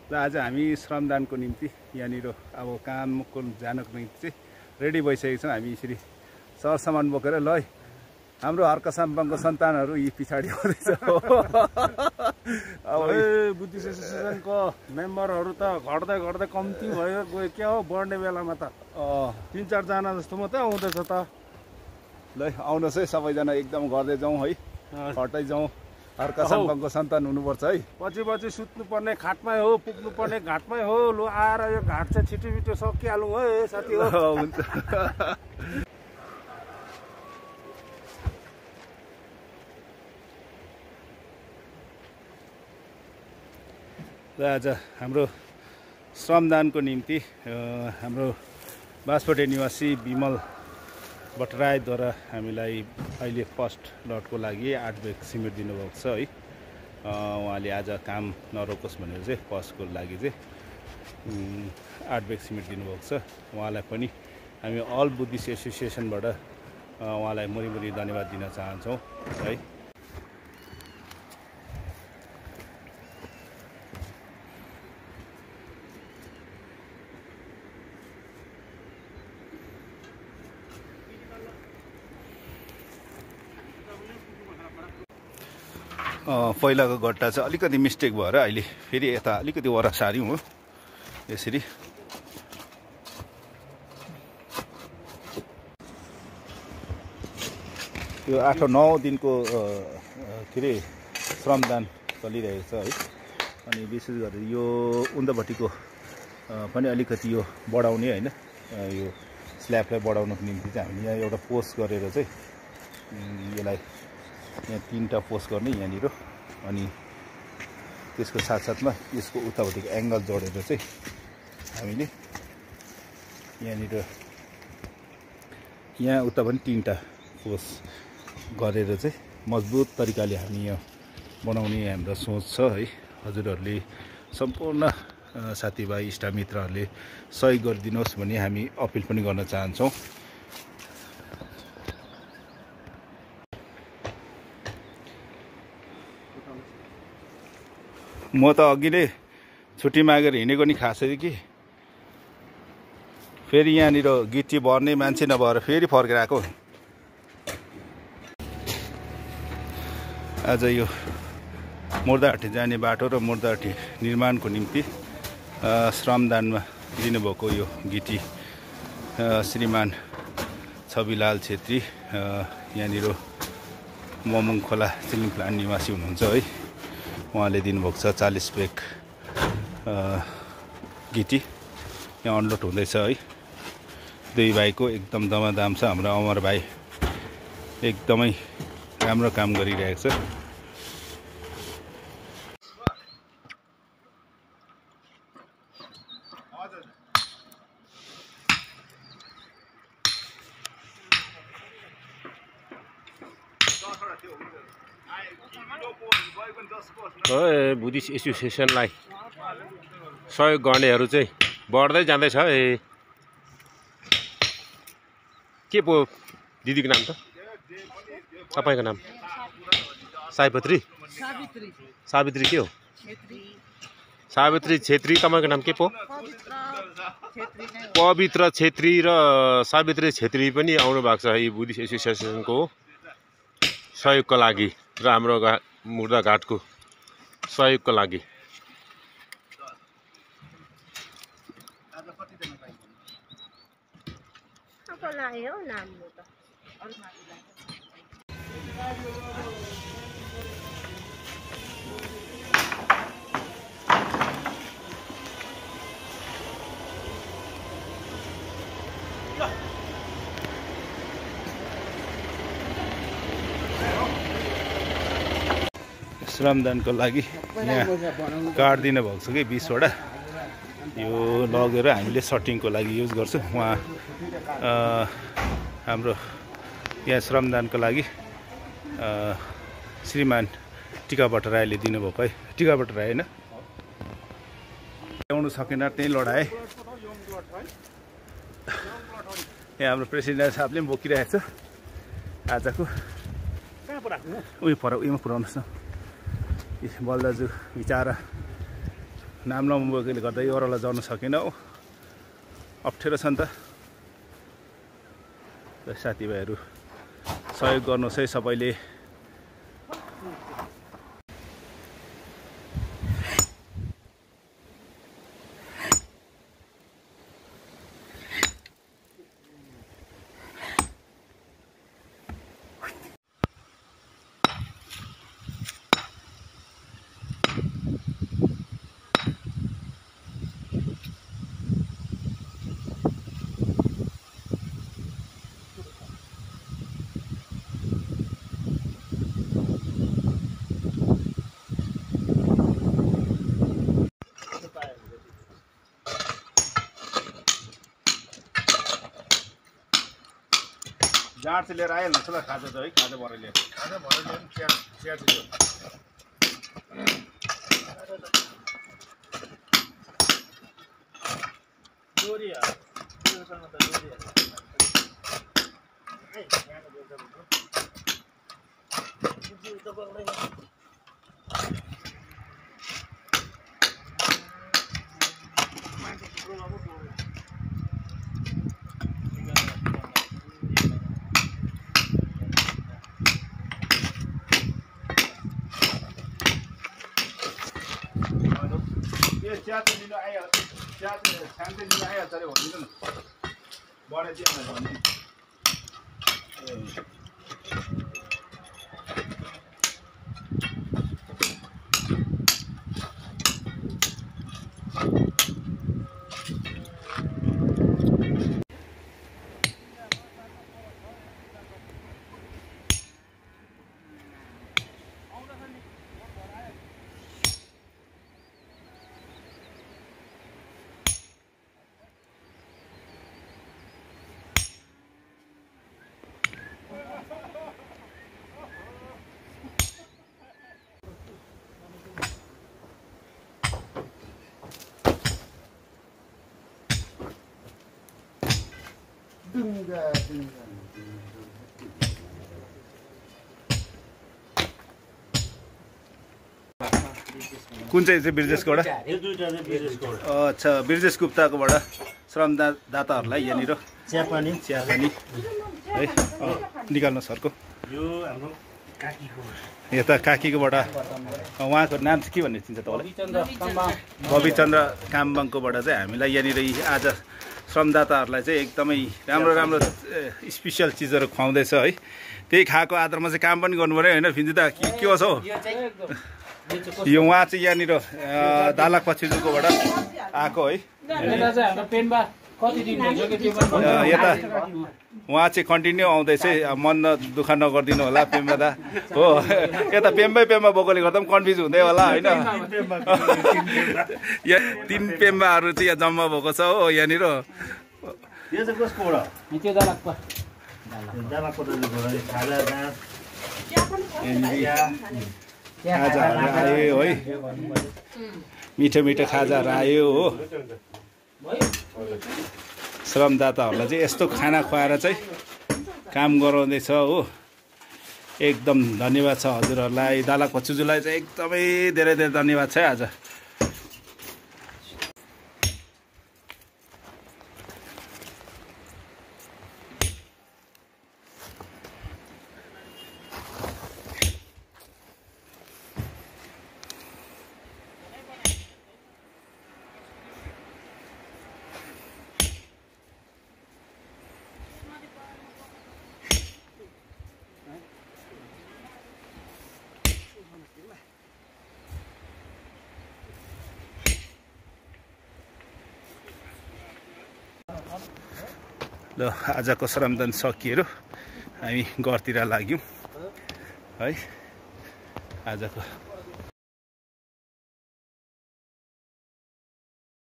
र आज हामी श्रमदानको निम्ति यहाँनिर अब कामको जानको निम्ति चाहिँ रेडी भइसकेको छौँ। हामी यसरी सरसामान बोकेर ल हाम्रो हर्कसाम्बङको सन्तानहरू यी पछाडि आउँदैछ। अब बुद्धिस्ट एसोसिएसनको मेम्बरहरू त घट्दै घट्दै कम्ती भयो गयो क्या हो। बढ्ने बेलामा त 3-4 जना जस्तो मात्रै आउँदैछ त। ल आउनुहोस् है सबैजना एकदम गर्दै जाउँ है, हट्दै जाउँ। हर्कसाम्बङको सन्तान हुनुपर्छ है। पछि सुत्नुपर्ने खाटमै हो, पुग्नुपर्ने घाटमै हो। लु आएर यो घाट चाहिँ छिटो छिटो सकिहालौँ है साथी हो। हुन्छ। र आज हाम्रो श्रमदानको निम्ति हाम्रो बाँसबोटे निवासी विमल भट्टराईद्वारा हामीलाई अहिले फर्स्ट लटको लागि 8 ब्याग सिमेन्ट दिनुभएको छ है। उहाँले आज काम नरोकोस् भनेर चाहिँ फर्स्टको लागि चाहिँ 8 ब्याग सिमेन्ट दिनुभएको छ। उहाँलाई पनि हामी अल बुद्धिस्ट एसोसिएसनबाट उहाँलाई मुरी धन्यवाद दिन चाहन्छौँ है। पहिलाको गट्टा चाहिँ अलिकति मिस्टेक भएर अहिले फेरि यता अलिकति वरा सार्यौँ हो। यसरी यो 8-9 दिनको के अरे श्रमदान चलिरहेको छ है। अनि विशेष गरेर यो उन्दपट्टिको पनि अलिकति यो बढाउने होइन, यो स्ल्याबलाई बढाउनको निम्ति चाहिँ हामीले यहाँ एउटा पोस्ट गरेर चाहिँ यसलाई यहाँ 3टा पोस्ट गर्ने यहाँनिर। अनि त्यसको साथसाथमा यसको उतापट्टिको एङ्गल जोडेर चाहिँ हामीले यहाँनिर यहाँ उता पनि 3टा पोस्ट गरेर चाहिँ मजबुत तरिकाले हामी यहाँ बनाउने हाम्रो सोच छ है। हजुरहरूले सम्पूर्ण साथीभाइ इष्टमित्रहरूले सहयोग गरिदिनुहोस् भन्ने हामी अपिल पनि गर्न चाहन्छौँ। म त अघि नै छुट्टी मागेर हिँडेको नि खासै कि फेरि यहाँनिर गिटी भर्ने मान्छे नभएर फेरि फर्केर आएको। आज यो मुर्दाहाटी जाने बाटो र मुर्दाहाटी निर्माणको निम्ति श्रमदानमा दिनुभएको यो गिटी श्रीमान छविलाल छेत्री यहाँनिर मोमुङ खोला सिलिङ प्लान्ट निवासी हुनुहुन्छ है। उहाँले दिनुभएको छ 40 ब्याग गिटी यहाँ अनलोड हुँदैछ है। दुई भाइको एकदम दमादाम छ। हाम्रो अमर भाइ एकदमै राम्रो काम गरिरहेको छ। बुद्धिस्ट एसोसिएसनलाई सहयोग गर्नेहरू चाहिँ बढ्दै जाँदैछ। के पो दिदीको नाम त? तपाईँको नाम? सावित्री के हो? सावित्री छेत्री। तपाईँको नाम के पो? पवित्र छेत्री र सावित्री छेत्री पनि आउनु भएको छ है बुद्धिस्ट एसोसिएसनको सहयोगको लागि र हाम्रो मुर्दाघाटको सहयोगको लागि। श्रमदानको लागि यहाँ कार्ड दिनुभएको छ कि 20 वटा। यो लगेर हामीले सटिङको लागि युज गर्छौँ। उहाँ हाम्रो यहाँ श्रमदानको लागि श्रीमान टिका भट्टराईले दिनुभएको है। टिका भट्टराई होइन, ल्याउनु सकेन त्यहीँ लडाए। यहाँ हाम्रो प्रेसिडेन्ट साहबले पनि बोकिरहेको छ आजको। उयो पर उयोमा पुऱ्याउनुहोस् न। बल दाजु बिचारा नाम नभएकोले गर्दा यो ओह्रालो जान सकेन हो, अप्ठ्यारो छ नि त। साथीभाइहरू सहयोग गर्नुहोस् है सबैले। जाँड चाहिँ लिएर आइहाल्नु छ ल, खाजा चाहिँ है, खाजा भरे लिएर चिया चिया चाहिँ लिनु आइहाल्छ, चिया चाहिँ छान चाहिँ लिनु आइहाल्छ अरे भनिदिनु न, बढाइदियो भने। कुन चाहिँ बिरजेशकोबाट? अच्छा, बिरजेश गुप्ताकोबाट श्रमदाताहरूलाई यहाँनिर चियापानी है निकाल्नु सरको। यो हाम्रो काकीको, यता काकीकोबाट उहाँको नाम चाहिँ के भन्ने चिन्छ तपाईँलाई? बबिचन्द्र काम्बाङकोबाट चाहिँ हामीलाई यहाँनिर आज श्रमदाताहरूलाई चाहिँ एकदमै राम्रो राम्रो स्पेसियल चिजहरू खुवाउँदैछ है। त्यही खाएको आधारमा चाहिँ काम पनि गर्नु पऱ्यो होइन फिन्जी दा? के हो छ? यो उहाँ चाहिँ यहाँनिर दालक पछिजुकोबाट आएको है। यता उहाँ चाहिँ कन्टिन्यू आउँदैछ, मन दुःख नगरिदिनु होला पेम्बा दा हो। यता पेम्बा बोकोले गर्दा पनि कन्फ्युज हुँदै होला होइन। यहाँ 3 पेम्बाहरू चाहिँ यहाँ जम्मा भएको छ हो यहाँनिर। खाजाहरू आयो है, मिठो मिठो खाजाहरू आयो हो। श्रमदाताहरूलाई चाहिँ यस्तो खाना खुवाएर चाहिँ काम गराउँदैछ हो। एकदम धन्यवाद छ हजुरहरूलाई। दालक पछुजुलाई चाहिँ एकदमै धेरै धेरै धन्यवाद छ आज। ल आजको श्रमदान सकिएर हामी घरतिर लाग्यौँ है। आजको